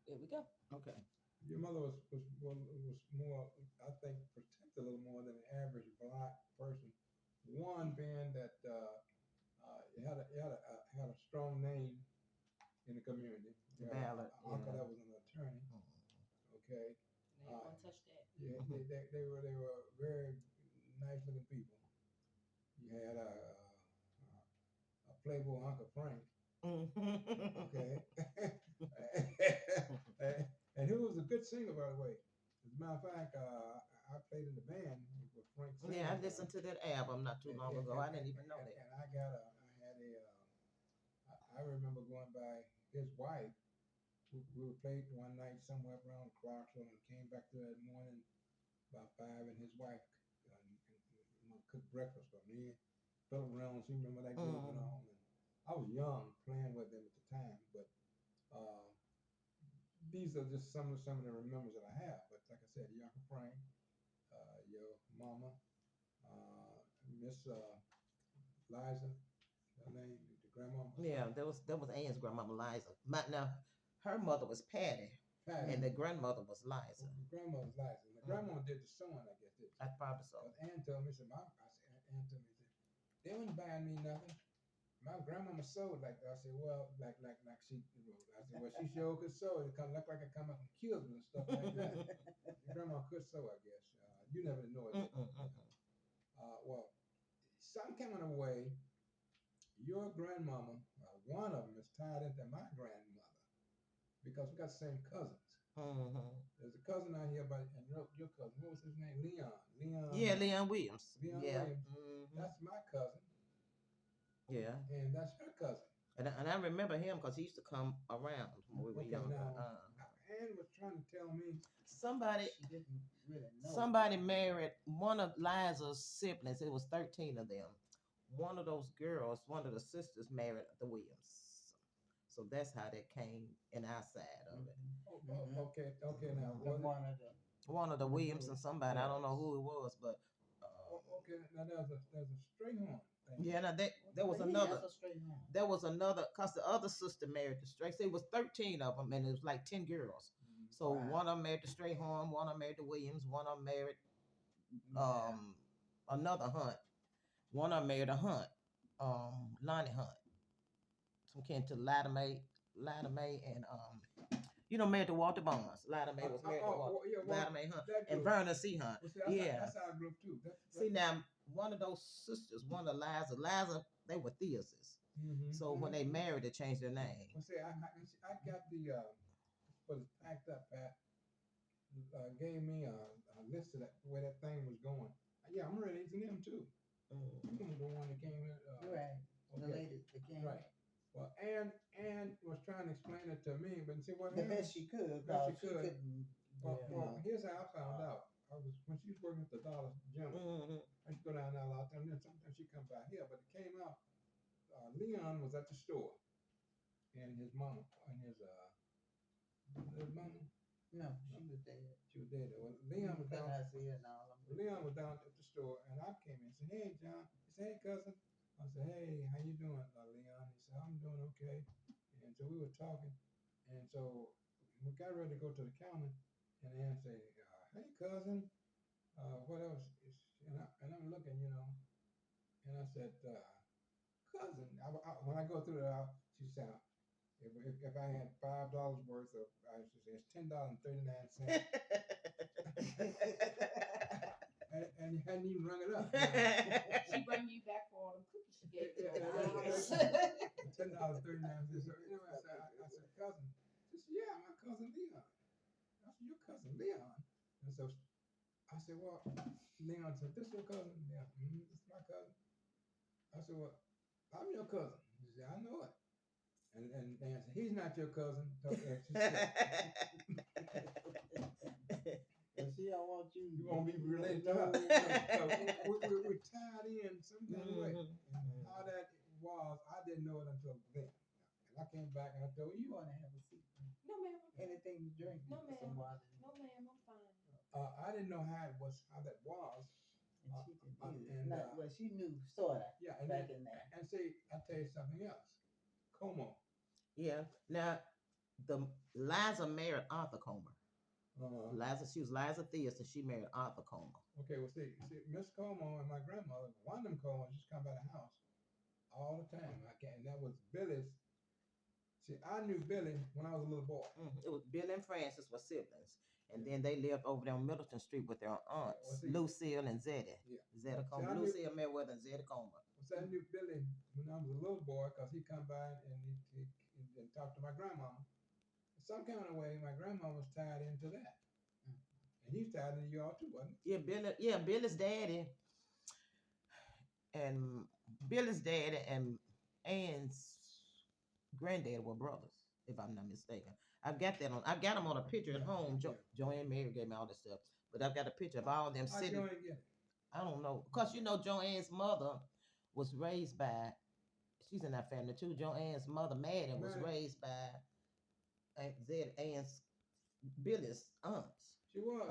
There we go. Okay. Your mother was more, I think, protected a little more than the average black person. One being that had a strong name in the community. You had an Ballard. uncle Yeah. that was an attorney. Okay. They ain't gonna touch that. Yeah, they were very nice looking people. You had a playboy Uncle Frank. Okay. And he was a good singer, by the way. As a matter of fact, I played in the band with Frank singing. Yeah, I listened to that album not too long ago. I didn't even know that. And I had I remember going by his wife. We played one night somewhere around Clarksville and came back to that morning about 5, and his wife cooked breakfast for me. Philip Reynolds, you remember that group and all. And I was young playing with them at the time, but uh, these are just some of the remembers that I have. But like I said, your Uncle Frank, your mama, Miss Liza, her name, the grandmama. Yeah, that was Ann's grandmama Liza. Now, her mother was Patty, Patty. and the grandmother was Liza. The grandmother's Liza. And the grandmama did the sewing, I guess. Did That's probably so. Because Ann told me, Ann told me, they wouldn't buy me nothing. My grandmama sewed like that. I said, well, like she, I said, well, she sure could sew. It come look like it come up from Cuba and stuff like that. Your grandma could sew, I guess. You never know it. Well, some kind of way, your grandmama, one of them is tied into my grandmother because we got the same cousins. There's a cousin out here, and your cousin, what was his name? Leon. Yeah, Leon Williams. Leon Yeah. Williams. That's my cousin. Yeah. And that's her cousin. And I remember him because he used to come around when we were younger. Now, Ann was trying to tell me somebody didn't really know. Somebody married one of Liza's siblings. It was 13 of them. One of those girls, one of the sisters, married the Williams. So that's how that came in our side of it. Okay. Now one of the Williams and somebody, I don't know who it was, but okay. Now there's a straight horn thing. Yeah, now there was another because the other sister married the straight. So it was 13 of them, and it was like 10 girls. So one of them married the straight horn, one of them married the Williams, one of them married another Hunt, one of them married a Hunt, Lonnie Hunt, some kin to Lida Mae, and married to Walter Barnes. Lida Mae was married to Lida Mae Hunt and Vernon C. Hunt. Well, see, that's our group too. See now, one of those sisters, one of Liza, they were theists. So when they married, they changed their name. Well, see, I got the was packed up. Pat gave me a list of where that thing was going. Yeah, I'm related to them too. You know the one that came in. Right. Okay. The lady that came. Right. Well, Ann was trying to explain it to me, but see what the best she could. Well, here's how I found out. I was when she was working at the Dollar General. I used to go down there a lot of times. Then sometimes she come by here, but it came out. Leon was at the store, and his mama and his mama. No, she was dead. She was dead. Well, Leon was down. Leon was down at the store, and I came in and said, "Hey, John." He said, "Hey, cousin." I said, "Hey, how you doing, Leon?" He said, "I'm doing okay." And so we were talking, and so we got ready to go to the counter, and Ann said, "Hey, cousin, what else?" And I'm looking, and I said, "Cousin." When I go through it, she said, if I had $5 worth of, I should say it's $10.39. and you hadn't even rung it up. She bring you back for all the cookies she gave you. $10.39. So anyway, I said, cousin. She said, yeah, my cousin Leon. I said, your cousin Leon. And so I said, well, Leon said, this your cousin? Yeah, this is my cousin. I said, well, I'm your cousin. She said, I know it. And Dan said, he's not your cousin. She don't want you. You won't be related to her. So we're tied in some kind of way. And how that was, I didn't know it until then. And I came back and I told you, want to have a seat. No, ma'am. Anything to drink. No, ma'am. No, ma'am. I'm fine. I didn't know how that was. Well, she knew sorta. Yeah, and back in there. And see, I'll tell you something else. Como. Yeah. Now, The Liza married Arthur Comer. Uh, She was Liza Theus, and she married Arthur Comer. okay, well, see, Miss Como and my grandmother, one of them Comos just come by the house all the time. I can't, and that was Billy's. See, I knew Billy when I was a little boy. It was Bill and Francis were siblings, and then they lived over there on Middleton Street with their aunts, well, see, Lucille and Zeddy. Yeah. Zeddy See, Comer. I knew- Lucille Merriweather and Zeddy Comer. So I knew Billy when I was a little boy because he come by and he talked to my grandmama. Some kind of way, my grandma was tied into that. And he's tied into y'all too, wasn't he? Billy's daddy and Ann's granddad were brothers, if I'm not mistaken. I got them on a picture at home. Joanne Mary gave me all this stuff, but I've got a picture of all them How'd sitting. Joanne get it? I don't know, cause Joanne's mother was raised by. She's in that family too. Joanne's mother, Madden, was raised by Ann's Billy's aunts. She was.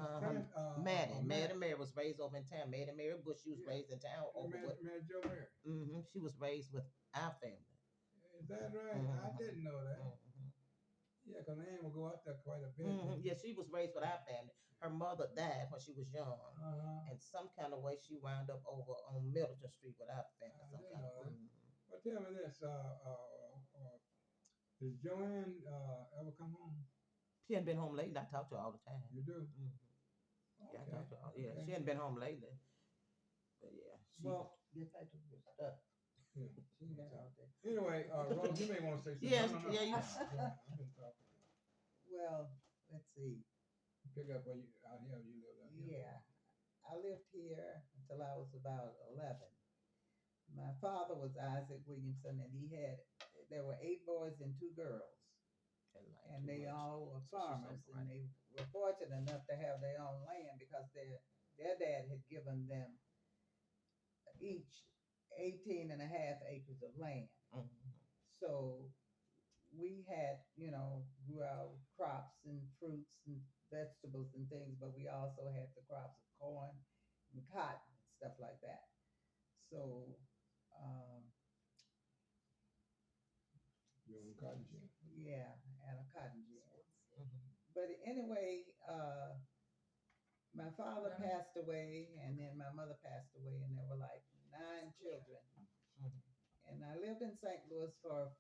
Madden Mary was raised over in town. Madden Mary Bush, she was raised in town over with. Mary Joe Mary. She was raised with our family. Is that right? I didn't know that. Yeah, because Ann will go out there quite a bit. Yeah, she was raised with our family. Her mother died when she was young, and some kind of way she wound up over on Middleton Street with our family. Some kind of. Well, tell me this: does Joanne ever come home? She hadn't been home lately. I talk to her all the time. You do? Yeah, I talk to her. Yeah, she hadn't been home lately. But yeah, Well, this I took your stuff. Yeah. She got all that. Anyway, Rose, you may want to say something. Yes, No. yeah, you. I've been talking. Well, let's see. Pick up where you out here. You live out here. Yeah, I lived here until I was about 11. My father was Isaac Williamson, and there were 8 boys and 2 girls, and they all were farmers, and they were fortunate enough to have their own land because their dad had given them each 18 and a half acres of land. So we had, grew our crops and fruits and vegetables and things, but we also had the crops of corn and cotton and stuff like that. So, Your own cotton gin. yeah, and a cotton gin. But anyway, my father passed away, and then my mother passed away, and there were like 9 children. And I lived in St. Louis for